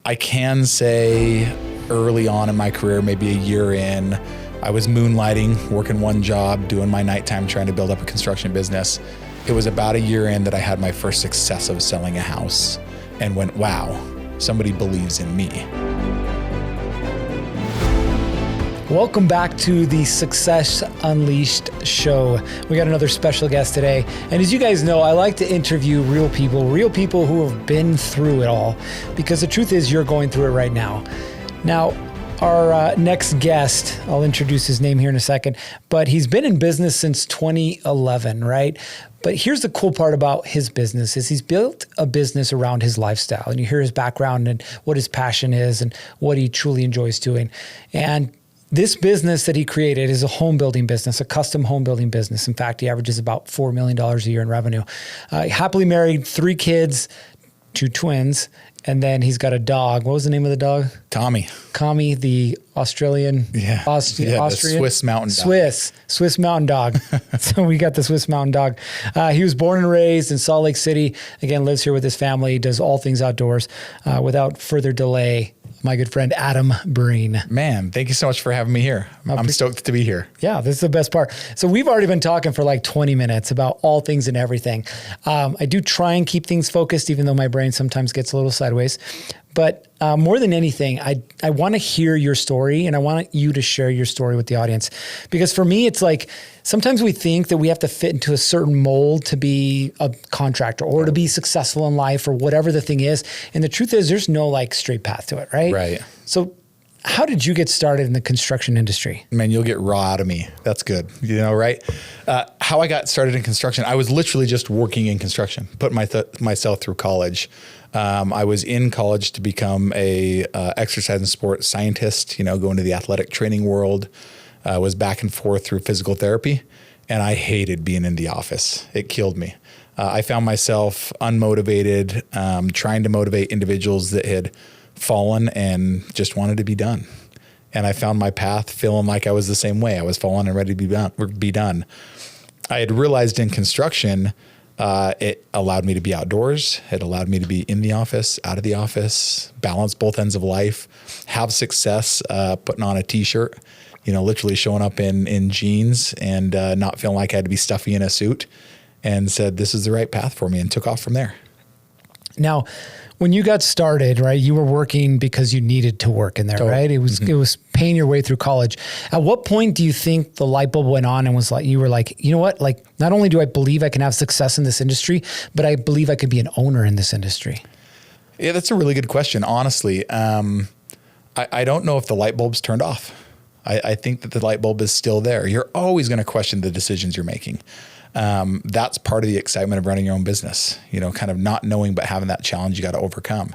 I can say early on in my career, maybe a year in, I was moonlighting, working one job, doing my nighttime, trying to build up a construction business. It was about a year in that I had my first success of selling a house and went, wow, somebody believes in me. Welcome back to the Success Unleashed show. We got another special guest today. And as you guys know, I like to interview real people who have been through it all, because the truth is you're going through it right now. Now, our next guest, I'll introduce his name here in a second, but he's been in business since 2011, right? But here's the cool part about his business is he's built a business around his lifestyle, and you hear his background and what his passion is and what he truly enjoys doing. And this business that he created is a home building business, a custom home building business. In fact, he averages about $4 million a year in revenue. Happily married, 3 kids, 2 twins, and then he's got a dog. What was the name of the dog? Tommy, the Australian, Austrian, the Swiss mountain dog. Swiss mountain dog. So we got the Swiss mountain dog. He was born and raised in Salt Lake City. Again, lives here with his family, does all things outdoors. Without further delay, my good friend, Adam Breen. Man, thank you so much for having me here. I'm stoked to be here. Yeah, this is the best part. So we've already been talking for like 20 minutes about all things and everything. I do try and keep things focused, even though my brain sometimes gets a little sideways. But more than anything, I want to hear your story, and I want you to share your story with the audience. Because for me, it's like sometimes we think that we have to fit into a certain mold to be a contractor or to be successful in life or whatever the thing is. And the truth is there's no like straight path to it, right? Right. So how did you get started in the construction industry? Man, you'll get raw out of me. That's good. You know, right? How I got started in construction, I was literally just working in construction, put myself through college. I was in college to become a exercise and sport scientist, go into the athletic training world. Was back and forth through physical therapy, and I hated being in the office. It killed me. I found myself unmotivated, trying to motivate individuals that had fallen and just wanted to be done. And I found my path feeling like I was the same way. I was fallen and ready to be done. I had realized in construction, it allowed me to be outdoors. It allowed me to be in the office, out of the office, balance both ends of life, have success, putting on a t-shirt, literally showing up in jeans and not feeling like I had to be stuffy in a suit, and said, this is the right path for me, and took off from there. Now, when you got started, right, you were working because you needed to work in there, right? It was paying your way through college. At what point do you think the light bulb went on and was like, you were like, you know what? Like, not only do I believe I can have success in this industry, but I believe I could be an owner in this industry? Yeah, that's a really good question. Honestly, I don't know if the light bulb's turned off. I think that the light bulb is still there. You're always going to question the decisions you're making. That's part of the excitement of running your own business, kind of not knowing, but having that challenge you got to overcome.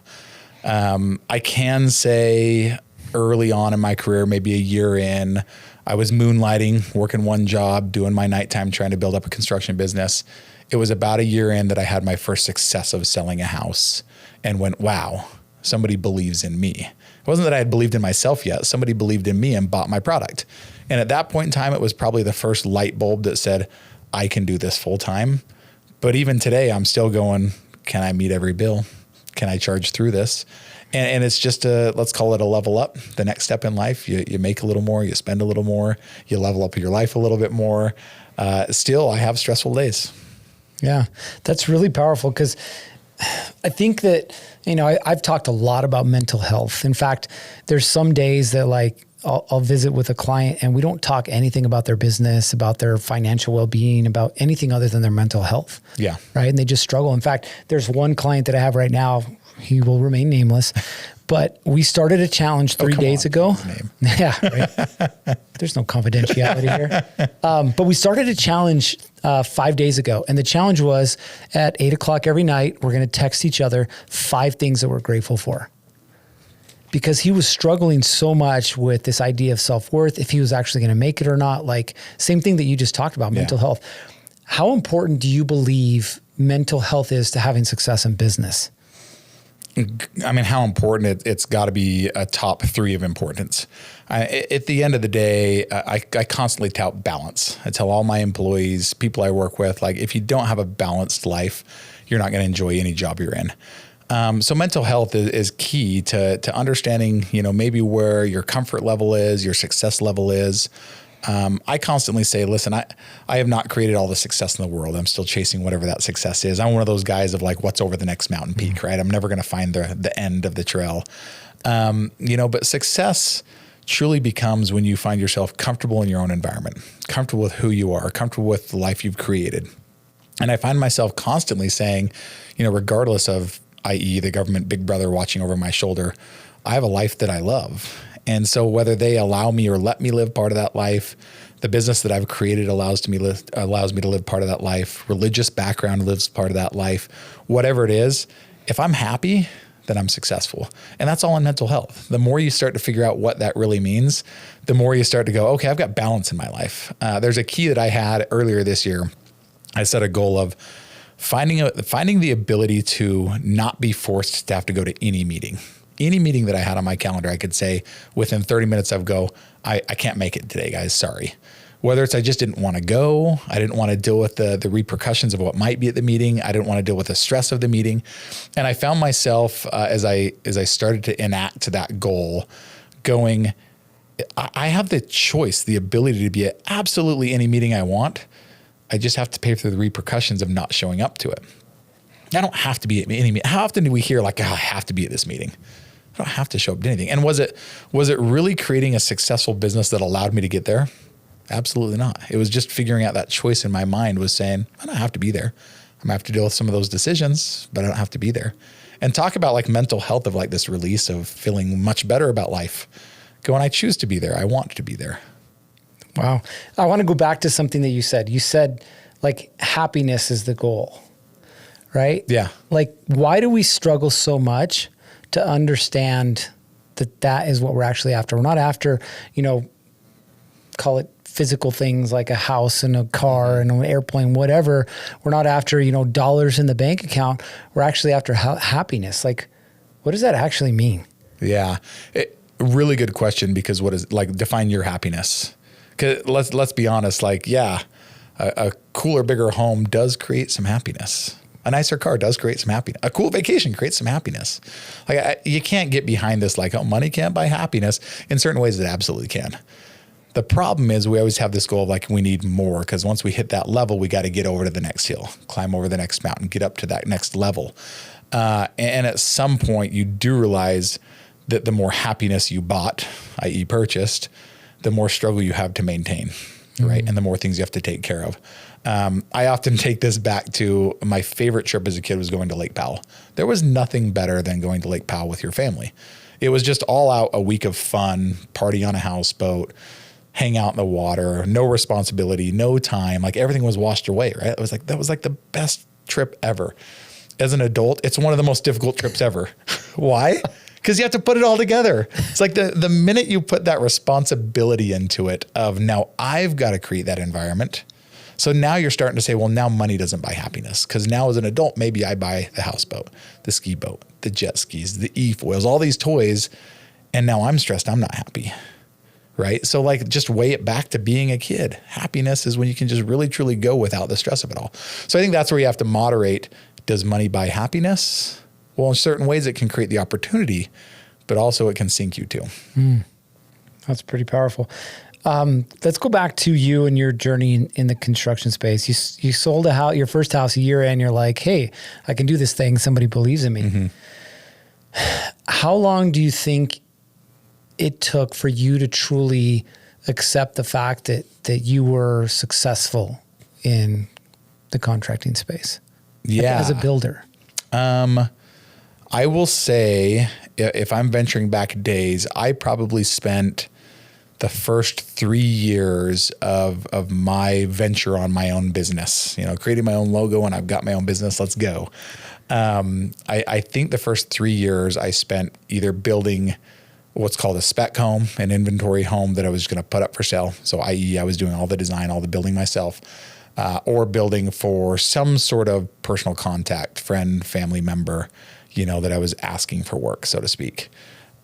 I can say early on in my career, maybe a year in, I was moonlighting, working one job, doing my nighttime, trying to build up a construction business. It was about a year in that I had my first success of selling a house and went, wow, somebody believes in me. It wasn't that I had believed in myself yet. Somebody believed in me and bought my product. And at that point in time, it was probably the first light bulb that said, I can do this full time. But even today, I'm still going, can I meet every bill? Can I charge through this? And it's just let's call it a level up. The next step in life, you make a little more, you spend a little more, you level up your life a little bit more. Still, I have stressful days. Yeah, that's really powerful, because I think that, I've talked a lot about mental health. In fact, there's some days that like I'll visit with a client and we don't talk anything about their business, about their financial well-being, about anything other than their mental health. Yeah. Right. And they just struggle. In fact, there's one client that I have right now, he will remain nameless, but we started a challenge 3 days ago. Yeah. Right. There's no confidentiality here. But we started a challenge 5 days ago. And the challenge was at 8:00 every night, we're going to text each other 5 things that we're grateful for. Because he was struggling so much with this idea of self-worth, if he was actually going to make it or not. Like, same thing that you just talked about, mental health. How important do you believe mental health is to having success in business? I mean, how important it's got to be a top 3 of importance. At the end of the day, I constantly tout balance. I tell all my employees, people I work with, like, if you don't have a balanced life, you're not going to enjoy any job you're in. So mental health is key to understanding, maybe where your comfort level is, your success level is. I constantly say, listen, I have not created all the success in the world. I'm still chasing whatever that success is. I'm one of those guys of like, what's over the next mountain peak, right? I'm never going to find the end of the trail. But success truly becomes when you find yourself comfortable in your own environment, comfortable with who you are, comfortable with the life you've created. And I find myself constantly saying, regardless of, i.e. the government big brother watching over my shoulder, I have a life that I love. And so whether they allow me or let me live part of that life, the business that I've created allows me to live part of that life, religious background lives part of that life, whatever it is, if I'm happy, then I'm successful. And that's all in mental health. The more you start to figure out what that really means, the more you start to go, okay, I've got balance in my life. There's a key that I had earlier this year. I set a goal of finding the ability to not be forced to have to go to any meeting. Any meeting that I had on my calendar, I could say within 30 minutes I would go, I can't make it today, guys, sorry. Whether it's I just didn't want to go, I didn't want to deal with the repercussions of what might be at the meeting, I didn't want to deal with the stress of the meeting. And I found myself, as I started to enact that goal, going, I have the choice, the ability to be at absolutely any meeting I want. I just have to pay for the repercussions of not showing up to it. I don't have to be at any meeting. How often do we hear like, I have to be at this meeting? I don't have to show up to anything. And was it really creating a successful business that allowed me to get there? Absolutely not. It was just figuring out that choice in my mind was saying, I don't have to be there. I'm gonna have to deal with some of those decisions, but I don't have to be there. And talk about like mental health of like this release of feeling much better about life. Going, I choose to be there. I want to be there. Wow. I want to go back to something that you said. You said like happiness is the goal, right? Yeah. Like, why do we struggle so much to understand that is what we're actually after? We're not after, call it physical things like a house and a car and an airplane, whatever. We're not after, dollars in the bank account. We're actually after happiness. Like, what does that actually mean? Yeah. Really good question, because what is like, define your happiness. Cause let's be honest, like, a cooler, bigger home does create some happiness. A nicer car does create some happiness. A cool vacation creates some happiness. Like you can't get behind this like, oh, money can't buy happiness. In certain ways, it absolutely can. The problem is we always have this goal of like, we need more, because once we hit that level, we got to get over to the next hill, climb over the next mountain, get up to that next level. And at some point, you do realize that the more happiness you bought, i.e. purchased, the more struggle you have to maintain, right? And the more things you have to take care of. I often take this back to my favorite trip as a kid was going to Lake Powell. There was nothing better than going to Lake Powell with your family. It was just all out a week of fun, party on a houseboat, hang out in the water, no responsibility, no time. Like everything was washed away, right? That was like the best trip ever. As an adult, it's one of the most difficult trips ever. Why? Because you have to put it all together. It's like the minute you put that responsibility into it of now I've got to create that environment. So now you're starting to say, well, now money doesn't buy happiness. Because now as an adult, maybe I buy the houseboat, the ski boat, the jet skis, the e-foils, all these toys. And now I'm stressed. I'm not happy. Right? So like just weigh it back to being a kid. Happiness is when you can just really, truly go without the stress of it all. So I think that's where you have to moderate. Does money buy happiness? Well, in certain ways, it can create the opportunity, but also it can sink you too. That's pretty powerful. Let's go back to you and your journey in the construction space. You sold your first house a year in. You're like, hey, I can do this thing. Somebody believes in me. Mm-hmm. How long do you think it took for you to truly accept the fact that you were successful in the contracting space? Yeah. As a builder? I will say, if I'm venturing back days, I probably spent the first 3 years of my venture on my own business, creating my own logo, and I've got my own business. Let's go. I think the first 3 years I spent either building what's called a spec home, an inventory home that I was going to put up for sale. So i.e. I was doing all the design, all the building myself, or building for some sort of personal contact, friend, family member, that I was asking for work, so to speak.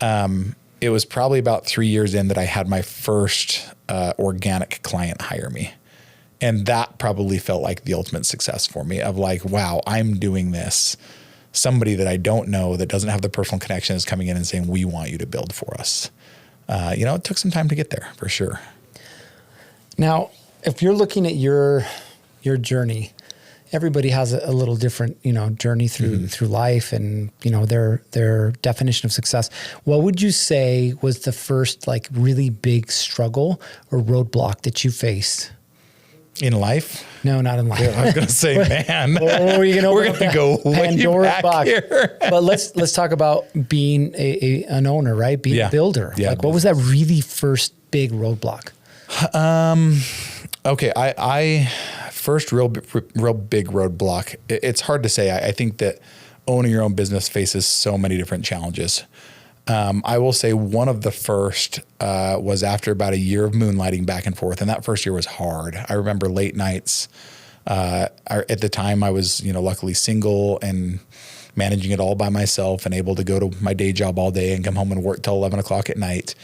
It was probably about 3 years in that I had my first organic client hire me. And that probably felt like the ultimate success for me of like, wow, I'm doing this somebody that I don't know that doesn't have the personal connection is coming in and saying, we want you to build for us. It took some time to get there for sure. Now, if you're looking at your journey, everybody has a little different, journey through life and, their definition of success. What would you say was the first like really big struggle or roadblock that you faced? In life? No, not in life. Yeah, I was going to say, man, we're going to go way back here. But let's talk about being an owner, right? Being a builder. Yeah, like, what was that really first big roadblock? Okay, I first real big roadblock. It's hard to say. I think that owning your own business faces so many different challenges. I will say one of the first was after about a year of moonlighting back and forth, and that first year was hard. I remember late nights. At the time, I was luckily single and managing it all by myself, and able to go to my day job all day and come home and work till 11 o'clock at night.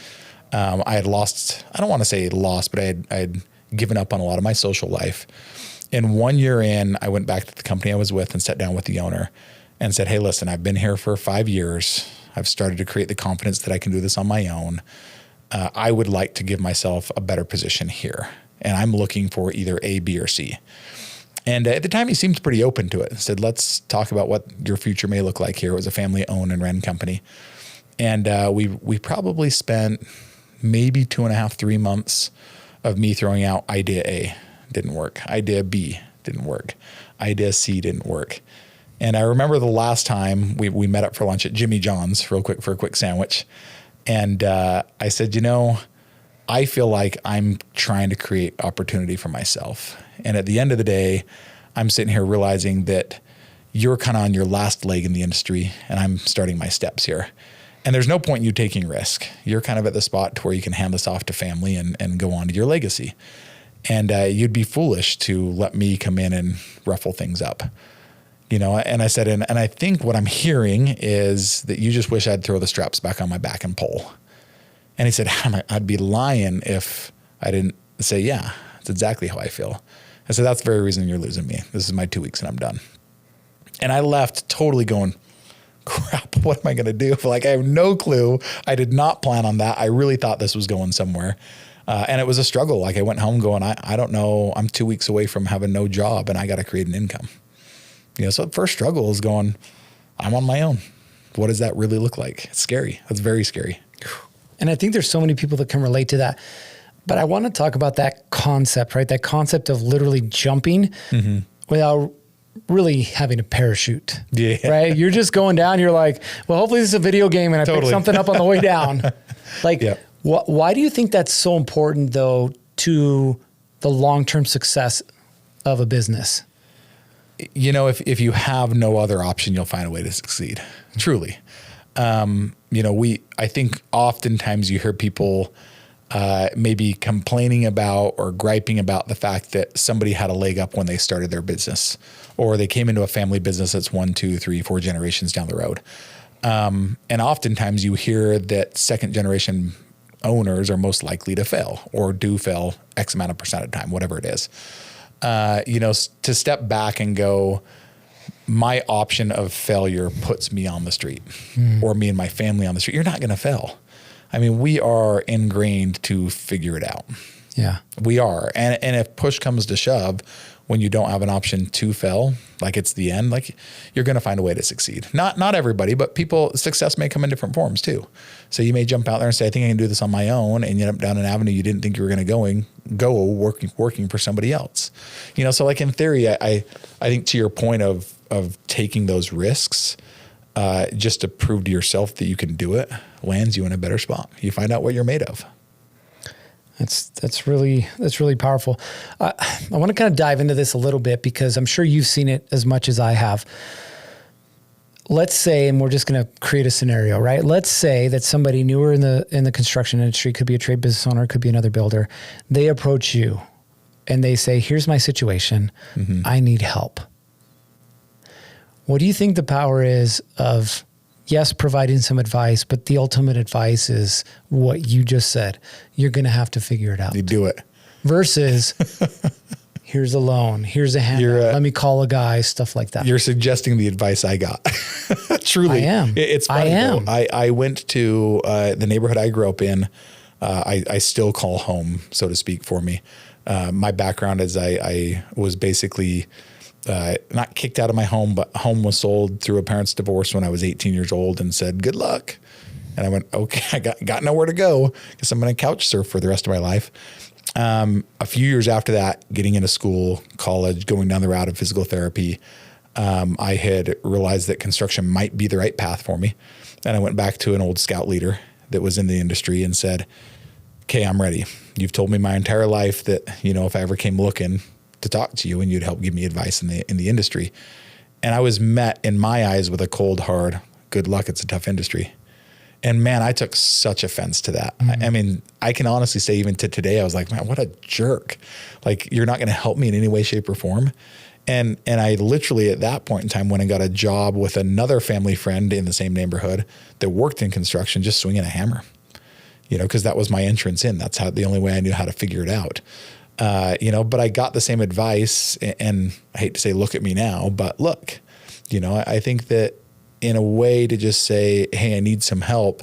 I had lost. I don't want to say lost, but I had given up on a lot of my social life. And 1 year in, I went back to the company I was with and sat down with the owner and said, "Hey, listen, I've been here for 5 years. I've started to create the confidence that I can do this on my own. I would like to give myself a better position here. And I'm looking for either A, B, or C." And at the time, he seemed pretty open to it. He said, "Let's talk about what your future may look like here." It was a family-owned and ran company. And we probably spent maybe 2.5, 3 months of me throwing out idea A, didn't work. Idea B, didn't work. Idea C, didn't work. And I remember the last time we met up for lunch at Jimmy John's real quick for a quick sandwich. And I said, I feel like I'm trying to create opportunity for myself. And at the end of the day, I'm sitting here realizing that you're kind of on your last leg in the industry and I'm starting my steps here. And there's no point in you taking risk. You're kind of at the spot to where you can hand this off to family and go on to your legacy. And you'd be foolish to let me come in and ruffle things up. And I said, and I think what I'm hearing is that you just wish I'd throw the straps back on my back and pull. And he said, I'd be lying if I didn't say, yeah, that's exactly how I feel. I said, that's the very reason you're losing me. This is my 2 weeks and I'm done. And I left totally going, crap, what am I going to do? Like, I have no clue. I did not plan on that. I really thought this was going somewhere. And it was a struggle. Like, I went home going, I don't know. I'm 2 weeks away from having no job and I got to create an income. So the first struggle is going, I'm on my own. What does that really look like? It's scary. It's very scary. And I think there's so many people that can relate to that. But I want to talk about that concept, right? That concept of literally jumping without really having a parachute. Yeah. Right? You're just going down. You're like, well, hopefully this is a video game and I pick something up on the way down. Like, why do you think that's so important, though, to the long-term success of a business? If you have no other option, you'll find a way to succeed. Truly. I think oftentimes you hear people maybe complaining about or griping about the fact that somebody had a leg up when they started their business, or they came into a family business that's 1, 2, 3, 4 generations down the road. And oftentimes you hear that second generation owners are most likely to fail or do fail X amount of percent of the time, whatever it is. To step back and go, my option of failure puts me on the street or me and my family on the street. You're not going to fail. I mean, we are ingrained to figure it out. Yeah, we are. And if push comes to shove, when you don't have an option to fail, like it's the end, like you're going to find a way to succeed. Not everybody, but success may come in different forms too. So you may jump out there and say, I think I can do this on my own, and you end up down an avenue you didn't think you were going to go working for somebody else. So like in theory, I think to your point of taking those risks, just to prove to yourself that you can do it, lands you in a better spot. You find out what you're made of. That's really powerful. I want to kind of dive into this a little bit because I'm sure you've seen it as much as I have. Let's say, and we're just going to create a scenario, right? Let's say that somebody newer in the construction industry, could be a trade business owner, could be another builder. They approach you and they say, here's my situation. I need help. What do you think the power is of, yes, providing some advice, but the ultimate advice is what you just said. You're going to have to figure it out. You do it. Versus, here's a loan, here's a handout, let me call a guy, stuff like that. You're suggesting the advice I got. Truly. I am. It's funny, I am. though. I went to the neighborhood I grew up in. I still call home, so to speak, for me. My background is I was basically not kicked out of my home, but home was sold through a parent's divorce when I was 18 years old and said, good luck. And I went, okay, I got nowhere to go because I'm going to couch surf for the rest of my life. A few years after that, getting into school, college, going down the route of physical therapy, I had realized that construction might be the right path for me. And I went back to an old scout leader that was in the industry and said, okay, I'm ready. You've told me my entire life that, if I ever came looking to talk to you and you'd help give me advice in the industry. And I was met in my eyes with a cold, hard, good luck. It's a tough industry. And man, I took such offense to that. Mm-hmm. I mean, I can honestly say even to today, I was like, man, what a jerk. Like, you're not going to help me in any way, shape or form. And I literally at that point in time went and got a job with another family friend in the same neighborhood that worked in construction, just swinging a hammer, because that was my entrance in. That's the only way I knew how to figure it out. But I got the same advice, and I hate to say, look at me now, but look, I think that in a way to just say, hey, I need some help,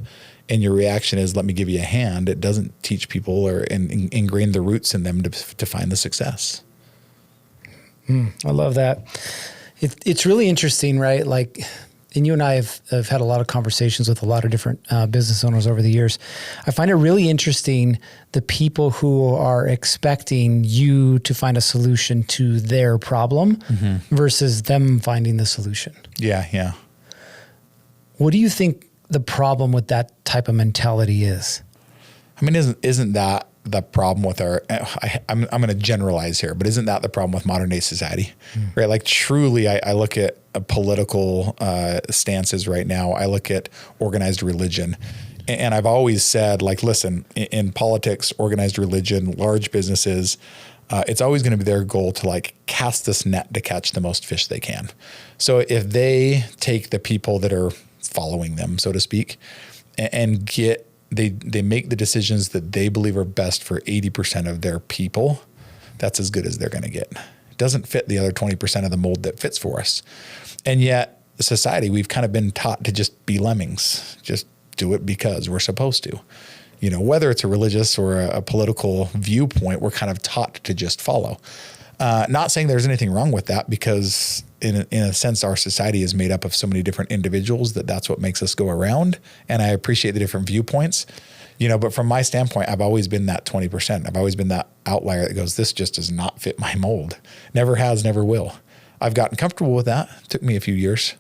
and your reaction is, let me give you a hand, it doesn't teach people or ingrain the roots in them to find the success. I love that. It's really interesting, right? Like, and you and I have had a lot of conversations with a lot of different business owners over the years. I find it really interesting, the people who are expecting you to find a solution to their problem versus them finding the solution. Yeah. What do you think the problem with that type of mentality is? I mean, isn't that the problem with I'm going to generalize here, but isn't that the problem with modern day society, right? Like, truly, I look at political stances right now. I look at organized religion, and I've always said, like, listen, in politics, organized religion, large businesses, it's always going to be their goal to like cast this net to catch the most fish they can. So if they take the people that are following them, so to speak, and they make the decisions that they believe are best for 80% of their people, that's as good as they're going to get. It doesn't fit the other 20% of the mold that fits for us. And yet, society, we've kind of been taught to just be lemmings, just do it because we're supposed to. Whether it's a religious or a political viewpoint, we're kind of taught to just follow. Not saying there's anything wrong with that, because in a sense, our society is made up of so many different individuals that's what makes us go around. And I appreciate the different viewpoints, but from my standpoint, I've always been that 20%. I've always been that outlier that goes, this just does not fit my mold. Never has, never will. I've gotten comfortable with that. It took me a few years,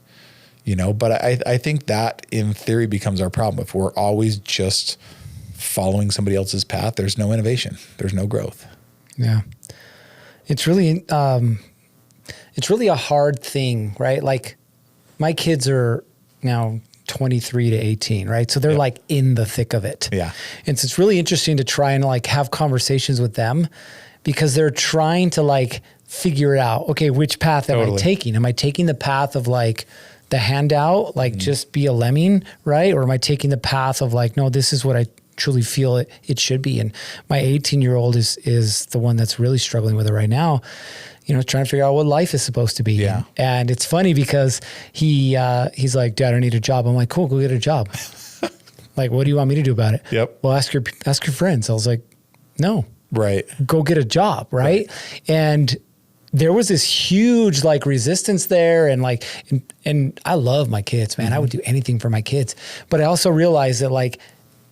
but I think that in theory becomes our problem. If we're always just following somebody else's path, there's no innovation. There's no growth. Yeah. It's really a hard thing, right? Like, my kids are now 23 to 18, right? So they're like in the thick of it. Yeah. And so it's really interesting to try and like have conversations with them, because they're trying to like figure it out. Okay, which path am I taking? Am I taking the path of like the handout, like just be a lemming, right? Or am I taking the path of like, no, this is what I truly feel it should be? And my 18-year-old is the one that's really struggling with it right now, trying to figure out what life is supposed to be. Yeah. And it's funny because he's like, Dad, I need a job. I'm like, cool, go get a job. Like, what do you want me to do about it? Yep. Well, ask your friends. I was like, no. Right. Go get a job, right? And there was this huge like resistance there, and like, and I love my kids, man. I would do anything for my kids. But I also realized that like,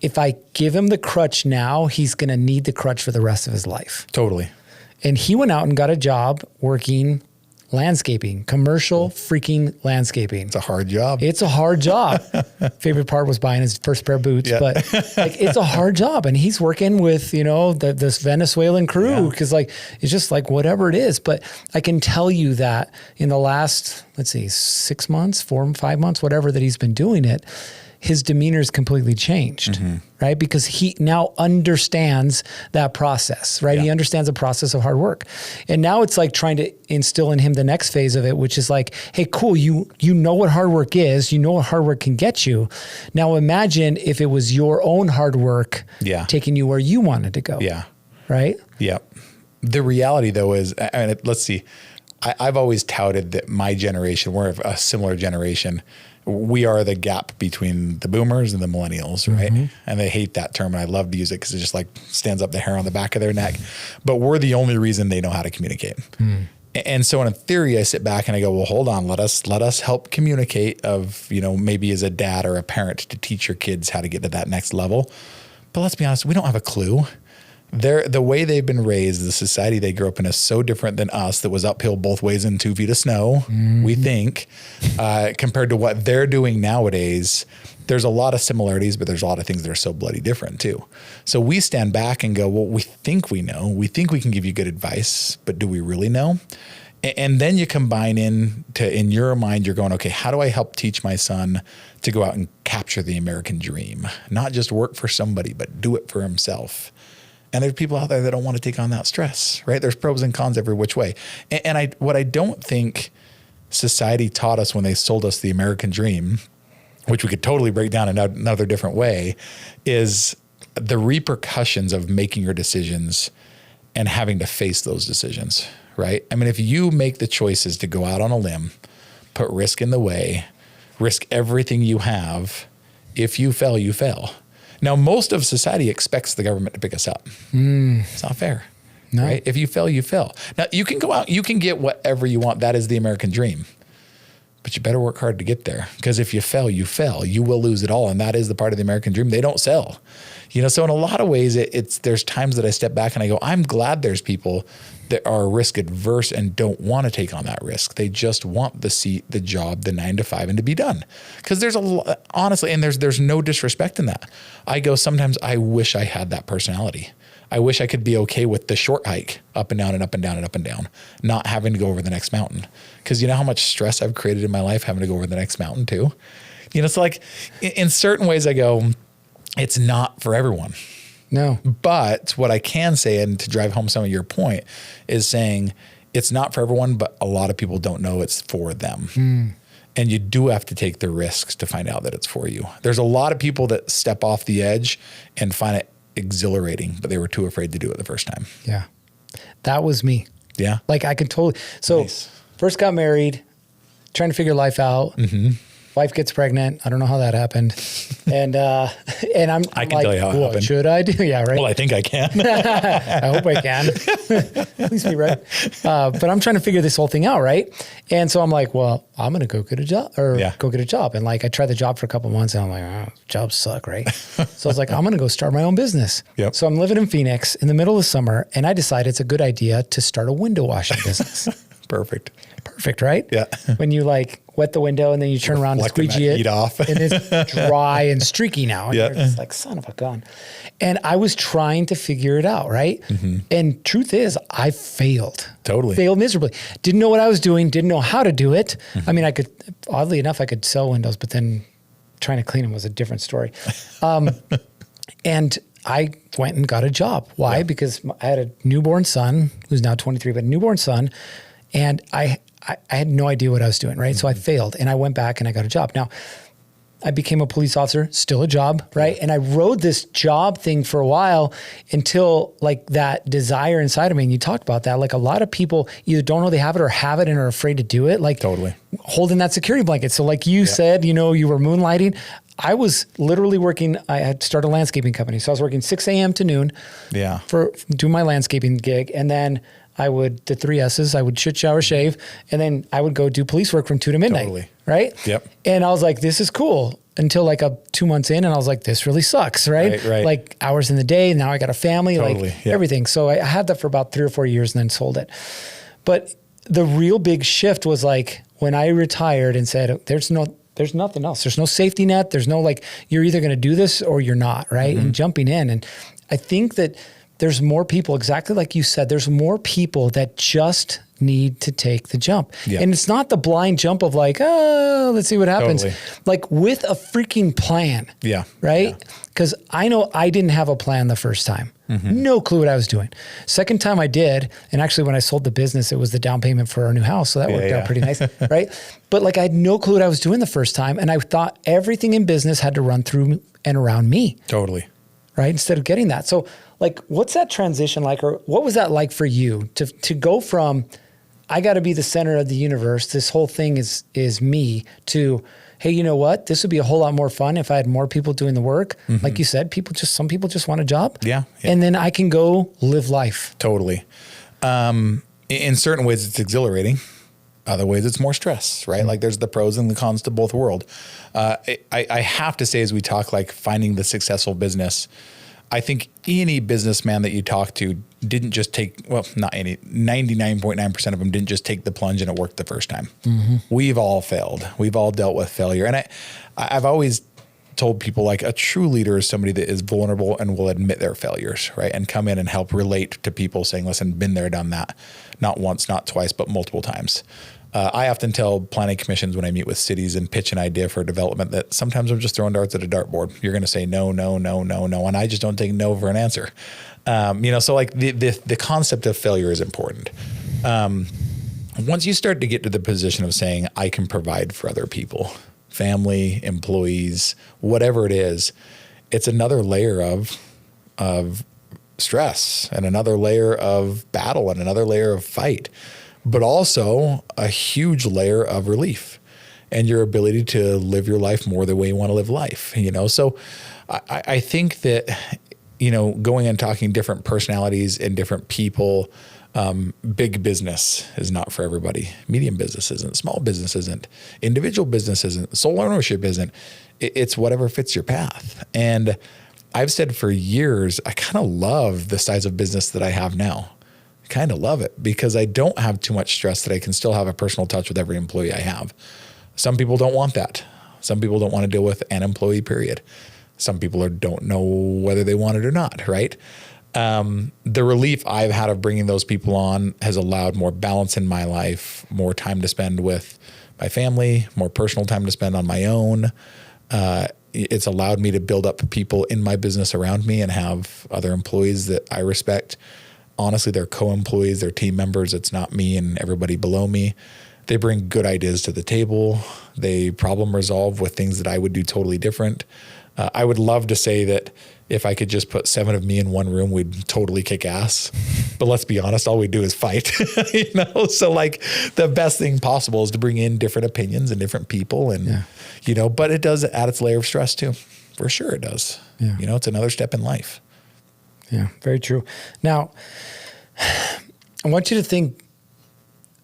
if I give him the crutch now, he's going to need the crutch for the rest of his life. Totally. And he went out and got a job working landscaping, commercial freaking landscaping. It's a hard job. It's a hard job. Favorite part was buying his first pair of boots, but like, it's a hard job. And he's working with, this Venezuelan crew, because like, it's just like whatever it is. But I can tell you that in the last, 6 months, 4, 5 months, whatever that he's been doing it, his demeanor is completely changed, right? Because he now understands that process, right? Yeah. He understands the process of hard work. And now it's like trying to instill in him the next phase of it, which is like, hey, cool, you know what hard work is, you know what hard work can get you. Now imagine if it was your own hard work taking you where you wanted to go. Yeah. Right? Yep. The reality though is, let's see, I've always touted that my generation, we're a similar generation. We are the gap between the boomers and the millennials, right? And they hate that term, and I love to use it because it just like stands up the hair on the back of their neck. But we're the only reason they know how to communicate. And so in theory, I sit back and I go, well, hold on, let us help communicate of, maybe as a dad or a parent to teach your kids how to get to that next level. But let's be honest, we don't have a clue. The way they've been raised, the society they grew up in is so different than us that was uphill both ways in 2 feet of snow, we think, compared to what they're doing nowadays. There's a lot of similarities, but there's a lot of things that are so bloody different too. So we stand back and go, well, we think we know. We think we can give you good advice, but do we really know? And then you combine in your mind, you're going, okay, how do I help teach my son to go out and capture the American dream? Not just work for somebody, but do it for himself. And there's people out there that don't want to take on that stress, right? There's pros and cons every which way. And what I don't think society taught us when they sold us the American dream, which we could totally break down in another different way, is the repercussions of making your decisions and having to face those decisions, right? I mean, if you make the choices to go out on a limb, put risk in the way, risk everything you have, if you fail, you fail. Now, most of society expects the government to pick us up. It's not fair, right? If you fail, you fail. Now, you can go out, you can get whatever you want. That is the American dream. But you better work hard to get there, because if you fail, you fail. You will lose it all, and that is the part of the American dream they don't sell. So in a lot of ways, there's times that I step back and I go, I'm glad there's people that are risk adverse and don't want to take on that risk. They just want the seat, the job, the 9 to 5, and to be done. Because there's honestly, and there's no disrespect in that. I go, sometimes I wish I had that personality. I wish I could be okay with the short hike up and down and up and down and up and down, not having to go over the next mountain. Because you know how much stress I've created in my life having to go over the next mountain too? It's like in certain ways I go, it's not for everyone. No. But what I can say, and to drive home some of your point, is saying it's not for everyone, but a lot of people don't know it's for them. And you do have to take the risks to find out that it's for you. There's a lot of people that step off the edge and find it exhilarating, but they were too afraid to do it the first time. Yeah. That was me. Yeah. Like I could totally. So Nice. First got married, trying to figure life out. Wife gets pregnant. I don't know how that happened. And I'm I can tell you how it what happened. should I do? Yeah, right. Well, I think I can. I hope I can. Please be right. But I'm trying to figure this whole thing out, right? And so I'm like, well, I'm going to go get a job go get a job. And like, I tried the job for a couple of months and I'm like, oh, jobs suck, right? So I was like, I'm going to go start my own business. Yep. So I'm living in Phoenix in the middle of summer, and I decided it's a good idea to start a window washing business. Perfect, right? Yeah. When you like wet the window and then you turn around and Reflecting squeegee that it heat off. and it's dry and streaky now. And Yeah. you're just like, son of a gun. And I was trying to figure it out, right? And truth is, I failed. Totally. Failed miserably. Didn't know what I was doing, didn't know how to do it. I mean, oddly enough, I could sell windows, but then trying to clean them was a different story. And I went and got a job. Why? Yeah. Because I had a newborn son who's now 23, but a newborn son. And I had no idea what I was doing, right? So I failed, and I went back and I got a job. Now, I became a police officer, still a job, right? And I rode this job thing for a while until like that desire inside of me, and you talked about that, like a lot of people either don't know they have it or have it and are afraid to do it, like Totally. holding that security blanket. So like you said, you were moonlighting. I was literally working, I had started a landscaping company. So I was working 6 a.m. to noon for doing my landscaping gig. And then the 3 S's, I would shit, shower, shave, and then I would go do police work from 2 to midnight. Totally. Right? Yep. And I was like, this is cool, until like 2 months in, and I was like, this really sucks, right? Right. Like hours in the day, now I got a family, Totally. everything. So I had that for about 3 or 4 years and then sold it. But the real big shift was like when I retired and said, there's nothing else. There's no safety net. There's no like, you're either going to do this or you're not, right? And jumping in. And I think that there's more people, exactly like you said, there's more people that just need to take the jump. Yeah. And it's not the blind jump of like, oh, let's see what happens. Totally. Like with a freaking plan. Yeah. Right? Because I know I didn't have a plan the first time. No clue what I was doing. Second time I did, and actually when I sold the business, it was the down payment for our new house. So that worked out pretty nice, right? But like I had no clue what I was doing the first time. And I thought everything in business had to run through and around me. Totally. right? Instead of getting that. So like, what's that transition like, or what was that like for you to go from, I got to be the center of the universe, this whole thing is me, to, hey, you know what? This would be a whole lot more fun if I had more people doing the work. Like you said, some people just want a job. Yeah. And then I can go live life. Totally. In certain ways it's exhilarating. Other ways it's more stress, right? Like there's the pros and the cons to both world. I have to say, as we talk, like finding the successful business, I think any businessman that you talk to didn't just take, well, not any, 99.9% of them didn't just take the plunge and it worked the first time. We've all failed. We've all dealt with failure. And I've always told people, like, a true leader is somebody that is vulnerable and will admit their failures, right? And come in and help relate to people saying, listen, been there, done that. Not once, not twice, but multiple times. I often tell planning commissions when I meet with cities and pitch an idea for development that sometimes I'm just throwing darts at a dartboard. You're going to say no, no, no, no, no. And I just don't take no for an answer. So like the concept of failure is important. Once you start to get to the position of saying, I can provide for other people, family, employees, whatever it is, it's another layer of stress and another layer of battle and another layer of fight, but also a huge layer of relief and your ability to live your life more the way you want to live life, So I think that, going and talking different personalities and different people, big business is not for everybody. Medium business isn't, small business isn't, individual business isn't, sole ownership isn't. It's whatever fits your path. And I've said for years, I kind of love the size of business that I have now. I kind of love it because I don't have too much stress, that I can still have a personal touch with every employee I have. Some people don't want that. Some people don't want to deal with an employee, period. Some people don't know whether they want it or not, right? The relief I've had of bringing those people on has allowed more balance in my life, more time to spend with my family, more personal time to spend on my own. It's allowed me to build up people in my business around me and have other employees that I respect. Honestly, they're co-employees, they're team members. It's not me and everybody below me. They bring good ideas to the table. They problem resolve with things that I would do totally different. I would love to say that if I could just put 7 of me in one room, we'd totally kick ass. But let's be honest, all we do is fight, So like the best thing possible is to bring in different opinions and different people and, but it does add its layer of stress too. For sure it does. Yeah. It's another step in life. Yeah, very true. Now, I want you to think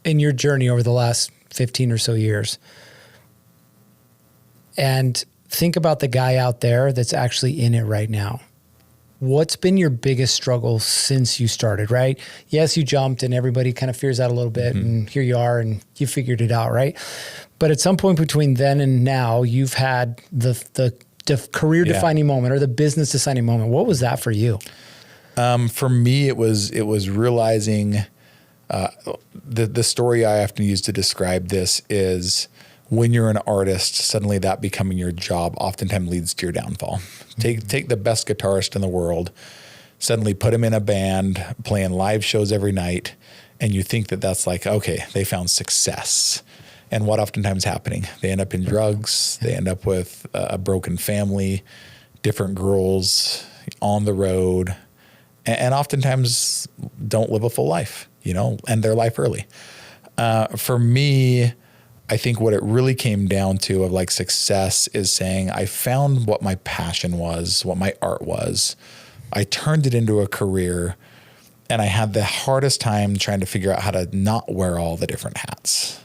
in your journey over the last 15 or so years and think about the guy out there that's actually in it right now. What's been your biggest struggle since you started, right? Yes, you jumped and everybody kind of fears out a little bit and here you are and you figured it out, right? But at some point between then and now, you've had the career defining moment or the business deciding moment. What was that for you? For me, it was realizing the story I often use to describe this is when you're an artist, suddenly that becoming your job oftentimes leads to your downfall. Take the best guitarist in the world, suddenly put him in a band, playing live shows every night, and you think that that's like, okay, they found success. And what oftentimes happening? They end up in drugs. They end up with a broken family, different girls, on the road, and oftentimes don't live a full life, end their life early. For me, I think what it really came down to of like success is saying, I found what my passion was, what my art was. I turned it into a career, and I had the hardest time trying to figure out how to not wear all the different hats,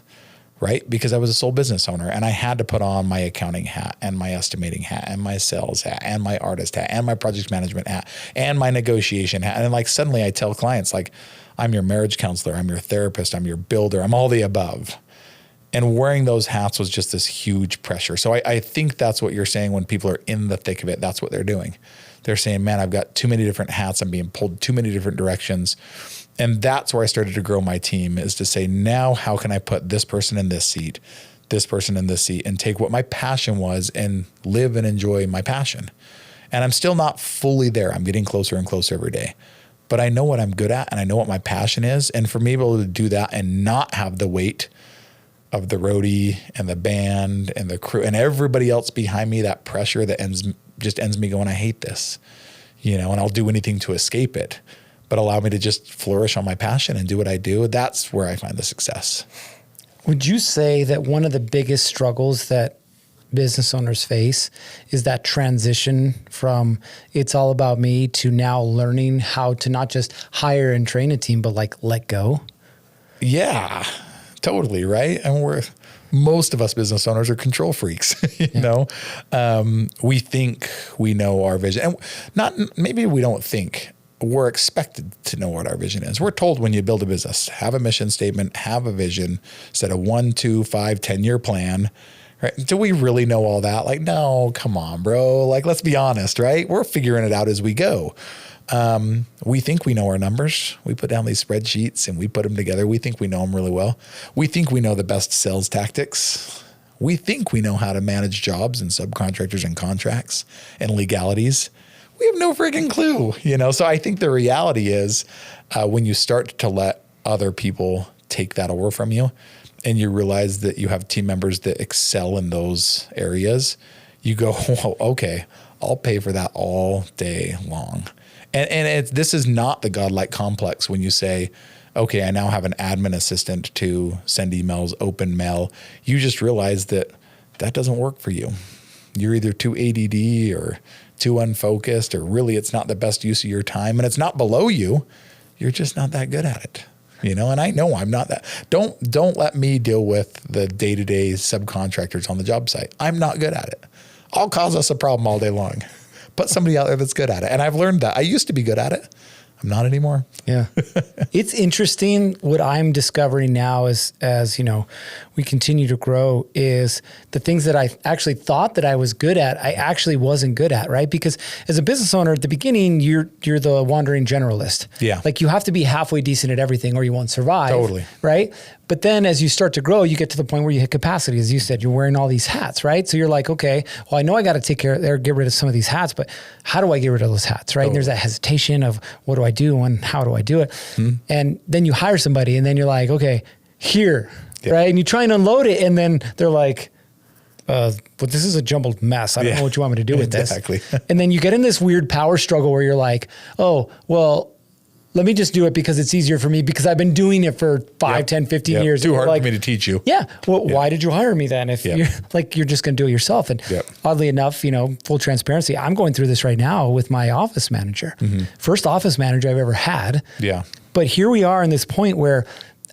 right? Because I was a sole business owner and I had to put on my accounting hat and my estimating hat and my sales hat and my artist hat and my project management hat and my negotiation hat. And then like suddenly I tell clients, like, I'm your marriage counselor, I'm your therapist, I'm your builder, I'm all the above. And wearing those hats was just this huge pressure. So I think that's what you're saying when people are in the thick of it. That's what they're doing. They're saying, man, I've got too many different hats. I'm being pulled too many different directions. And that's where I started to grow my team, is to say, now how can I put this person in this seat, this person in this seat, and take what my passion was and live and enjoy my passion. And I'm still not fully there. I'm getting closer and closer every day. But I know what I'm good at and I know what my passion is. And for me to be able to do that and not have the weight of the roadie and the band and the crew and everybody else behind me, that pressure that ends me going, I hate this. and I'll do anything to escape it, but allow me to just flourish on my passion and do what I do. That's where I find the success. Would you say that one of the biggest struggles that business owners face is that transition from it's all about me to now learning how to not just hire and train a team, but like let go? Yeah, totally. Right. And most of us business owners are control freaks, we think we know our vision, and maybe we don't think. We're expected to know what our vision is. We're told when you build a business, have a mission statement, have a vision, set a 1, 2, 5, 10-year plan. Right? Do we really know all that? Like, no, come on, bro. Like, let's be honest, right? We're figuring it out as we go. We think we know our numbers. We put down these spreadsheets and we put them together. We think we know them really well. We think we know the best sales tactics. We think we know how to manage jobs and subcontractors and contracts and legalities. We have no freaking clue, So I think the reality is when you start to let other people take that over from you and you realize that you have team members that excel in those areas, you go, whoa, okay, I'll pay for that all day long. And this is not the godlike complex when you say, okay, I now have an admin assistant to send emails, open mail. You just realize that doesn't work for you. You're either too ADD or too unfocused, or really it's not the best use of your time, and it's not below you. You're just not that good at it, and I know I'm not that. Don't let me deal with the day-to-day subcontractors on the job site. I'm not good at it. I'll cause us a problem all day long. Put somebody out there that's good at it. And I've learned that. I used to be good at it. I'm not anymore. Yeah. It's interesting what I'm discovering now as we continue to grow is the things that I actually thought that I was good at, I actually wasn't good at, right? Because as a business owner at the beginning, you're the wandering generalist. Yeah. Like you have to be halfway decent at everything or you won't survive. Totally. Right? But then as you start to grow, you get to the point where you hit capacity. As you said, you're wearing all these hats, right? So you're like, okay, well, I know I got to take care of or get rid of some of these hats, but how do I get rid of those hats, right? Totally. And there's that hesitation of what do I do and how do I do it? Mm-hmm. And then you hire somebody and then you're like, okay, here, right? And you try and unload it and then they're like, but this is a jumbled mess. I don't know what you want me to do with this. Exactly. And then you get in this weird power struggle where you're like, oh, well, let me just do it because it's easier for me because I've been doing it for 5, 10, 15 years. Too hard for me to teach you. Yeah. Well, why did you hire me then? If you're just going to do it yourself. And oddly enough, full transparency, I'm going through this right now with my office manager. Mm-hmm. First office manager I've ever had. Yeah. But here we are in this point where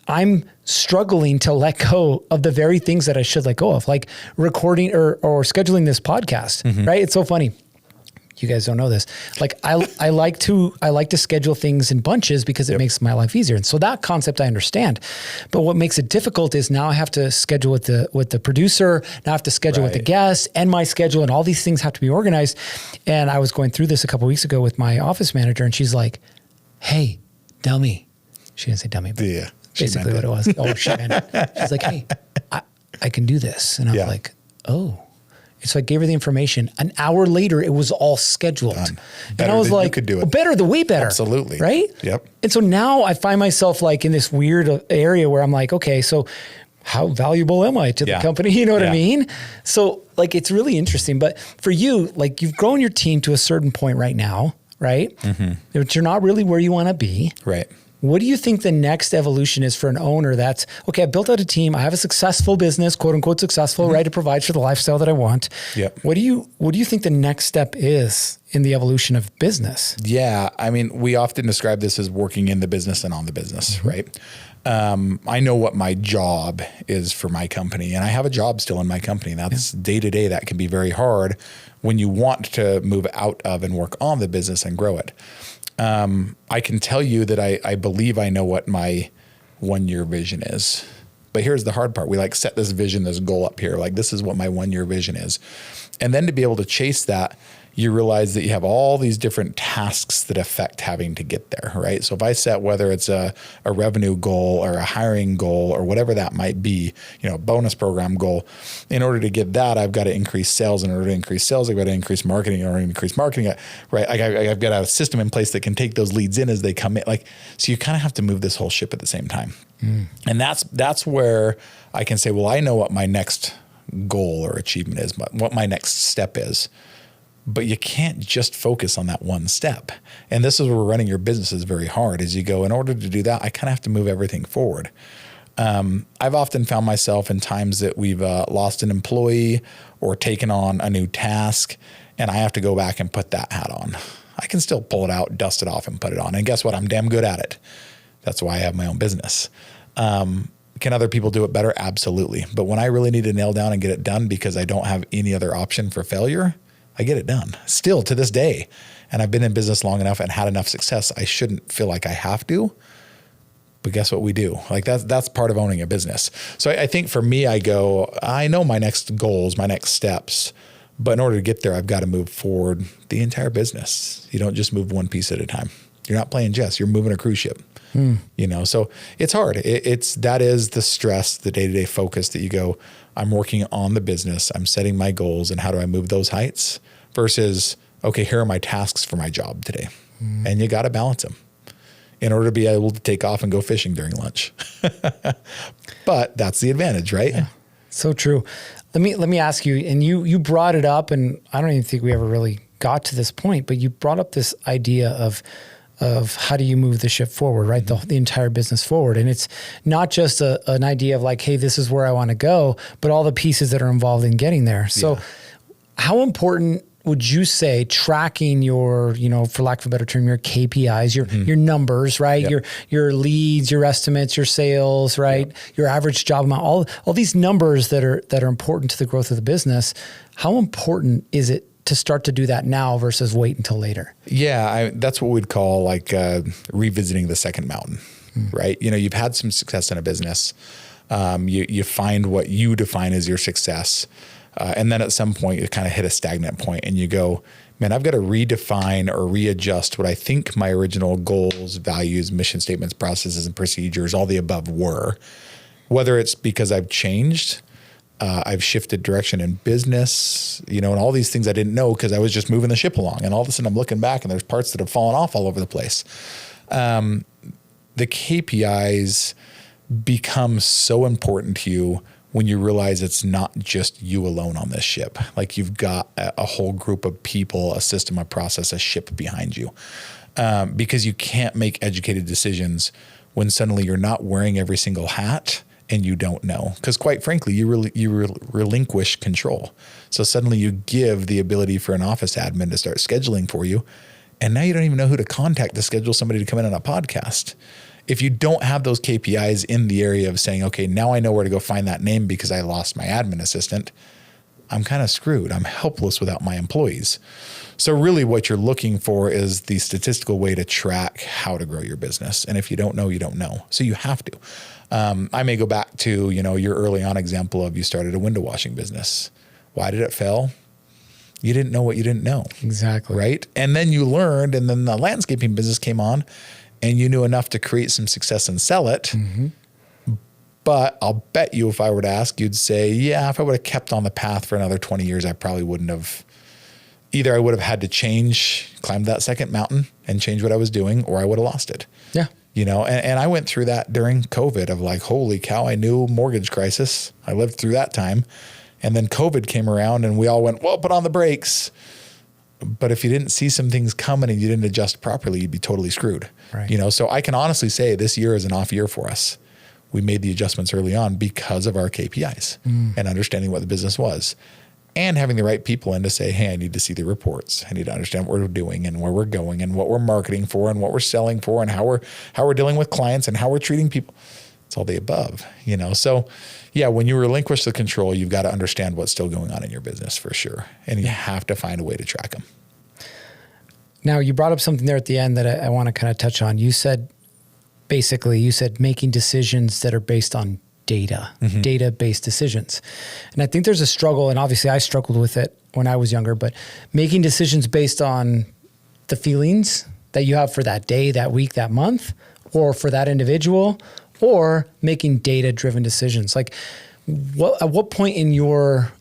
I'm struggling to let go of the very things that I should let go of, like recording or scheduling this podcast, mm-hmm. right? It's so funny. You guys don't know this. Like I like to schedule things in bunches because it makes my life easier. And so that concept I understand. But what makes it difficult is now I have to schedule with the producer, now I have to schedule with the guest and my schedule, and all these things have to be organized. And I was going through this a couple of weeks ago with my office manager and she's like, "Hey, dummy." She didn't say dummy, but basically what it was. Oh, she meant it. She's like, "Hey, I can do this." And I was like, "Oh." So I gave her the information. An hour later, it was all scheduled. And I was like, you could do it. Better, the way better. Absolutely. Right? Yep. And so now I find myself like in this weird area where I'm like, okay, so how valuable am I to the company? You know what I mean? So like, it's really interesting. But for you, like you've grown your team to a certain point right now, right? Mm-hmm. But you're not really where you want to be. Right. What do you think the next evolution is for an owner that's, okay, I built out a team, I have a successful business, quote unquote successful, mm-hmm. right? It provides for the lifestyle that I want. Yep. What do you think the next step is in the evolution of business? Yeah. I mean, we often describe this as working in the business and on the business, mm-hmm. right? I know what my job is for my company, and I have a job still in my company. That's day to day. That can be very hard when you want to move out of and work on the business and grow it. I can tell you that I believe I know what my 1-year vision is, but here's the hard part. We like set this vision, this goal up here. Like this is what my 1-year vision is. And then to be able to chase that, you realize that you have all these different tasks that affect having to get there, right? So if I set whether it's a revenue goal or a hiring goal or whatever that might be, a bonus program goal, in order to get that, I've got to increase sales. In order to increase sales, I've got to increase marketing. In order to increase marketing, right? I've got to have a system in place that can take those leads in as they come in. So you kind of have to move this whole ship at the same time. Mm. And that's where I can say, well, I know what my next goal or achievement is, what my next step is. but you can't just focus on that one step. And this is where running your business is very hard, is you go, in order to do that, I kind of have to move everything forward. I've often found myself in times that we've lost an employee or taken on a new task, and I have to go back and put that hat on. I can still pull it out, dust it off, and put it on. And guess what? I'm damn good at it. That's why I have my own business. Can other people do it better? Absolutely. But when I really need to nail down and get it done because I don't have any other option for failure, I get it done still to this day. And I've been in business long enough and had enough success. I shouldn't feel like I have to, but guess what we do? Like that's part of owning a business. So I think for me, I know my next goals, my next steps, but in order to get there, I've got to move forward the entire business. You don't just move one piece at a time. You're not playing chess. You're moving a cruise ship. So it's hard. That is the stress, the day-to-day focus that you go, I'm working on the business. I'm setting my goals and how do I move those heights versus, okay, here are my tasks for my job today. And you got to balance them in order to be able to take off and go fishing during lunch. But that's the advantage, right? Yeah. So true. Let me ask you, and you brought it up, and I don't even think we ever really got to this point, but you brought up this idea of how do you move the ship forward, right? The entire business forward. And it's not just an idea of like, hey, this is where I want to go, but all the pieces that are involved in getting there. So how important would you say tracking your, for lack of a better term, your KPIs, your numbers, right? Yep. Your leads, your estimates, your sales, right? Yep. Your average job amount, all these numbers that are important to the growth of the business. How important is it to start to do that now versus wait until later? Yeah, that's what we'd call like revisiting the second mountain, right? You've had some success in a business. You find what you define as your success. And then at some point you kind of hit a stagnant point and you go, man, I've got to redefine or readjust what I think my original goals, values, mission statements, processes, and procedures, all the above were. Whether it's because I've changed, I've shifted direction in business, and all these things I didn't know because I was just moving the ship along. And all of a sudden I'm looking back and there's parts that have fallen off all over the place. The KPIs become so important to you when you realize it's not just you alone on this ship. Like you've got a whole group of people, a system, a process, a ship behind you. Because you can't make educated decisions when suddenly you're not wearing every single hat and you don't know. Because quite frankly, you relinquish control. So suddenly you give the ability for an office admin to start scheduling for you. And now you don't even know who to contact to schedule somebody to come in on a podcast. If you don't have those KPIs in the area of saying, okay, now I know where to go find that name because I lost my admin assistant, I'm kind of screwed. I'm helpless without my employees. So really what you're looking for is the statistical way to track how to grow your business. And if you don't know, you don't know. So you have to. I may go back to, your early on example of you started a window washing business. Why did it fail? You didn't know what you didn't know. Exactly. Right? And then you learned, and then the landscaping business came on and you knew enough to create some success and sell it. Mm-hmm. But I'll bet you if I were to ask, you'd say, yeah, if I would have kept on the path for another 20 years, I probably wouldn't have. Either I would have had to climb that second mountain and change what I was doing, or I would have lost it. Yeah. And I went through that during COVID of like, holy cow, I knew mortgage crisis. I lived through that time. And then COVID came around and we all went, well, put on the brakes. But if you didn't see some things coming and you didn't adjust properly, you'd be totally screwed. Right. So I can honestly say this year is an off year for us. We made the adjustments early on because of our KPIs and understanding what the business was and having the right people in to say, hey, I need to see the reports. I need to understand what we're doing and where we're going and what we're marketing for and what we're selling for and how we're dealing with clients and how we're treating people. It's all the above, So yeah, when you relinquish the control, you've got to understand what's still going on in your business for sure. And you have to find a way to track them. Now you brought up something there at the end that I want to kind of touch on. You said making decisions that are based on data, data-based decisions. And I think there's a struggle, and obviously I struggled with it when I was younger, but making decisions based on the feelings that you have for that day, that week, that month, or for that individual, or making data-driven decisions. Like at what point in your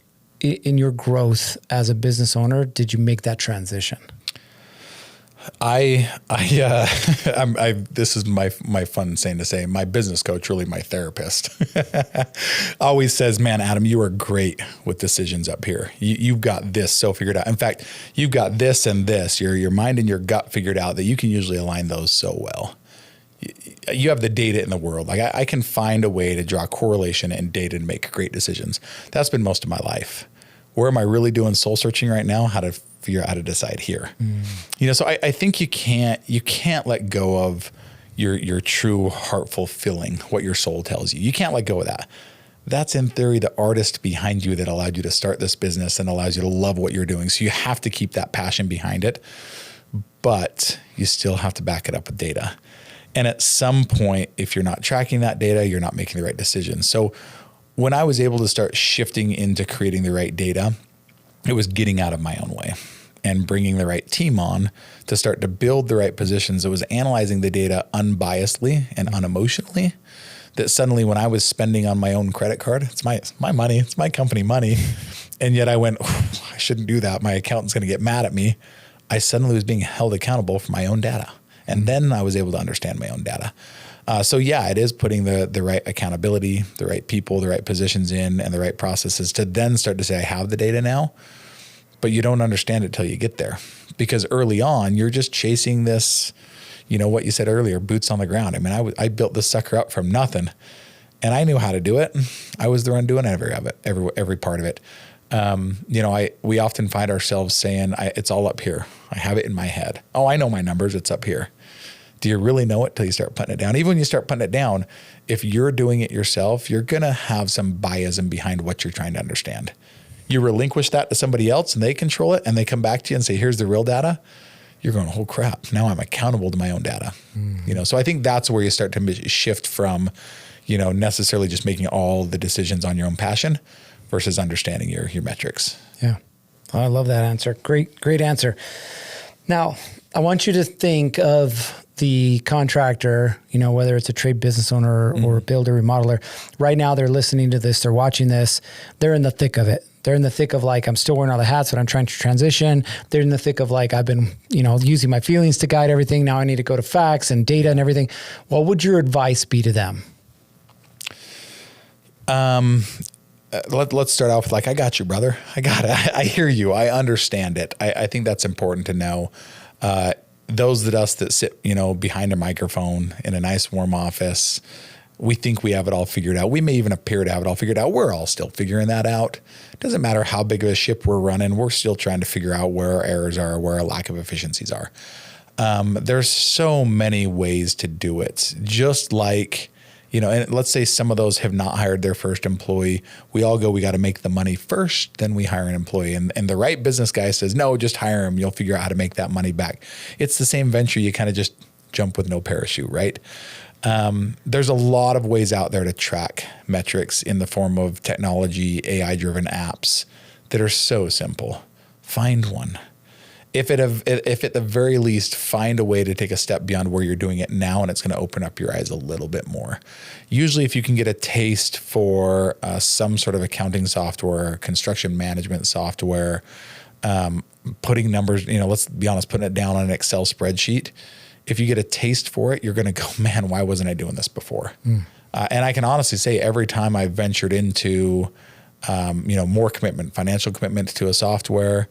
growth as a business owner did you make that transition? This is my fun saying to say, my business coach, really my therapist, always says, man, Adam, you are great with decisions up here. You've got this so figured out. In fact, you've got this and this, your mind and your gut figured out that you can usually align those so well. You have the data in the world. Like I can find a way to draw correlation and data and make great decisions. That's been most of my life. Where am I really doing soul searching right now? How to figure out how to decide here. So I think you can't let go of your true heartful feeling, what your soul tells you. You can't let go of that. That's in theory the artist behind you that allowed you to start this business and allows you to love what you're doing. So you have to keep that passion behind it, but you still have to back it up with data. And at some point, if you're not tracking that data, you're not making the right decisions. So when I was able to start shifting into creating the right data, it was getting out of my own way and bringing the right team on to start to build the right positions. It was analyzing the data unbiasedly and unemotionally, that suddenly when I was spending on my own credit card, it's my money, it's my company money. And yet I went, I shouldn't do that. My accountant's going to get mad at me. I suddenly was being held accountable for my own data. And then I was able to understand my own data. So yeah, it is putting the right accountability, the right people, the right positions in, and the right processes to then start to say, I have the data now, but you don't understand it till you get there. Because early on, you're just chasing this, what you said earlier, boots on the ground. I mean, I built this sucker up from nothing, and I knew how to do it. I was the one doing every part of it. We often find ourselves saying, it's all up here. I have it in my head. Oh, I know my numbers. It's up here. Do you really know it till you start putting it down? Even when you start putting it down, if you're doing it yourself, you're going to have some biasm behind what you're trying to understand. You relinquish that to somebody else and they control it and they come back to you and say, here's the real data. You're going, oh crap, now I'm accountable to my own data. So I think that's where you start to shift from, necessarily just making all the decisions on your own passion versus understanding your metrics. Yeah. I love that answer. Great answer. Now, I want you to think of the contractor, whether it's a trade business owner or a builder, remodeler. Right now, they're listening to this, they're watching this, they're in the thick of it. They're in the thick of I'm still wearing all the hats, but I'm trying to transition. They're in the thick of I've been, using my feelings to guide everything. Now I need to go to facts and data and everything. What would your advice be to them? Let's start off with I got you, brother. I got it. I hear you. I understand it. I think that's important to know. Those of us that sit, behind a microphone in a nice warm office, we think we have it all figured out. We may even appear to have it all figured out. We're all still figuring that out. It doesn't matter how big of a ship we're running. We're still trying to figure out where our errors are, where our lack of efficiencies are. There's so many ways to do it. Just like, and let's say some of those have not hired their first employee. We all go, we got to make the money first, then we hire an employee. And the right business guy says, no, just hire him. You'll figure out how to make that money back. It's the same venture. You kind of just jump with no parachute, right? There's a lot of ways out there to track metrics in the form of technology, AI-driven apps that are so simple. Find one. If at the very least, find a way to take a step beyond where you're doing it now, and it's going to open up your eyes a little bit more. Usually if you can get a taste for some sort of accounting software, construction management software, putting numbers, let's be honest, putting it down on an Excel spreadsheet, if you get a taste for it, you're going to go, man, why wasn't I doing this before? And I can honestly say every time I've ventured into, more commitment, financial commitment to a software,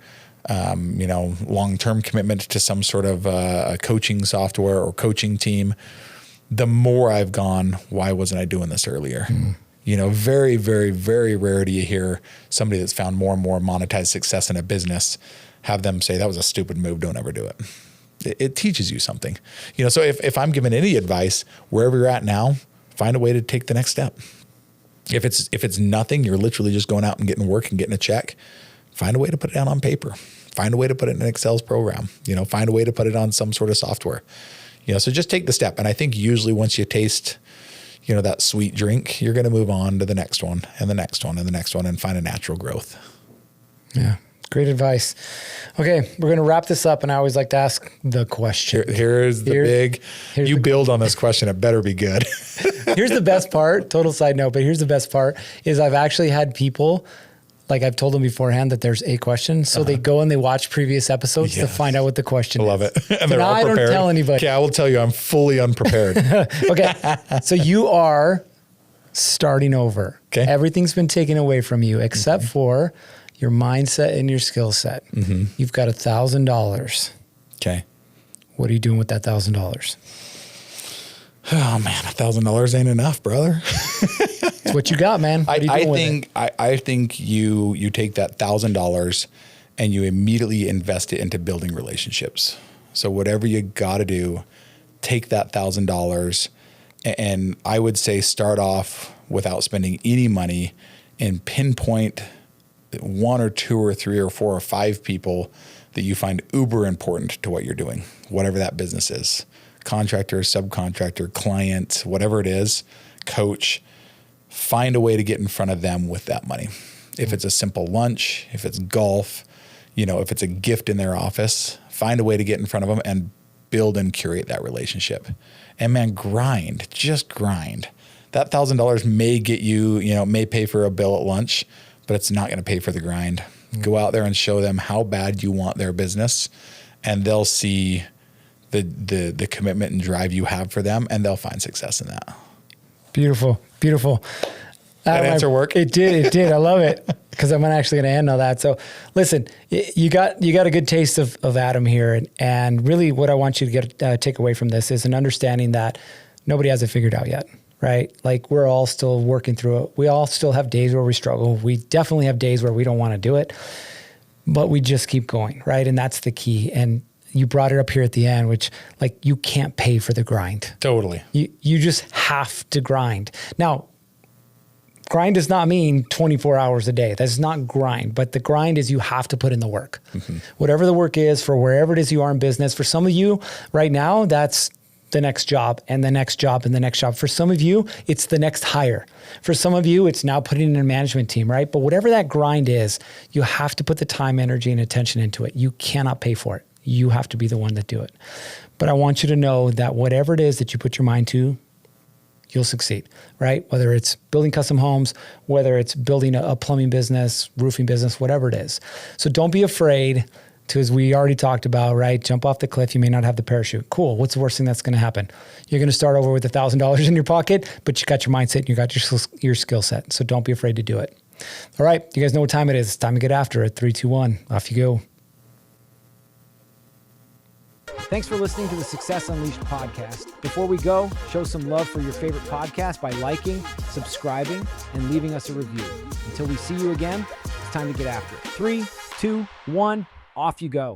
long-term commitment to some sort of a coaching software or coaching team, the more I've gone, why wasn't I doing this earlier? Very, very, very rare do you hear somebody that's found more and more monetized success in a business have them say, that was a stupid move, don't ever do it. It teaches you something. So if I'm giving any advice, wherever you're at now, find a way to take the next step. If it's nothing, you're literally just going out and getting work and getting a check, find a way to put it down on paper. Find a way to put it in an Excel's program. Find a way to put it on some sort of software. So just take the step. And I think usually once you taste, that sweet drink, you're going to move on to the next one and the next one and the next one and find a natural growth. Yeah. Great advice. Okay, we're going to wrap this up, and I always like to ask the question. Here's build on this question. It better be good. Here's the best part, total side note, but here's the best part, is I've actually had people like I've told them beforehand that there's a question. So they go and they watch previous episodes to find out what the question is. I love it. And they're all I prepared. don't tell anybody. Okay, I will tell you, I'm fully unprepared. Okay. So you are starting over. Okay. Everything's been taken away from you except for your mindset and your skill set. You've got $1,000. Okay. What are you doing with that $1,000? Oh man, $1,000 ain't enough, brother. It's what you got, man. What are you doing with it? I think you take that $1,000 and you immediately invest it into building relationships. So whatever you got to do, take that $1,000, and I would say start off without spending any money and pinpoint 1 or 2 or 3 or 4 or 5 people that you find uber important to what you're doing, whatever that business is. Contractor, subcontractor, client, whatever it is, coach, find a way to get in front of them with that money. If it's a simple lunch, if it's golf, if it's a gift in their office, find a way to get in front of them and build and curate that relationship. And man, just grind. That $1,000 may get you, may pay for a bill at lunch, but it's not going to pay for the grind. Go out there and show them how bad you want their business, and they'll see the commitment and drive you have for them, and they'll find success in that. Beautiful. That answer work? It did. I love it, because I'm actually going to end on that. So listen, you got a good taste of Adam here. And really what I want you to take away from this is an understanding that nobody has it figured out yet, right? Like, we're all still working through it. We all still have days where we struggle. We definitely have days where we don't want to do it, but we just keep going, right? And that's the key. And you brought it up here at the end, which, like, you can't pay for the grind. Totally. You just have to grind. Now, grind does not mean 24 hours a day. That's not grind. But the grind is you have to put in the work. Whatever the work is for wherever it is you are in business. For some of you right now, that's the next job and the next job and the next job. For some of you, it's the next hire. For some of you, it's now putting in a management team, right? But whatever that grind is, you have to put the time, energy, and attention into it. You cannot pay for it. You have to be the one that do it. But I want you to know that whatever it is that you put your mind to, you'll succeed, right? Whether it's building custom homes, whether it's building a plumbing business, roofing business, whatever it is. So don't be afraid to, as we already talked about, right? Jump off the cliff. You may not have the parachute. Cool. What's the worst thing that's going to happen? You're going to start over with $1,000 in your pocket, but you got your mindset and you got your skill set. So don't be afraid to do it. All right. You guys know what time it is. It's time to get after it. 3, 2, 1. Off you go. Thanks for listening to the Success Unleashed podcast. Before we go, show some love for your favorite podcast by liking, subscribing, and leaving us a review. Until we see you again, it's time to get after it. 3, 2, 1, off you go.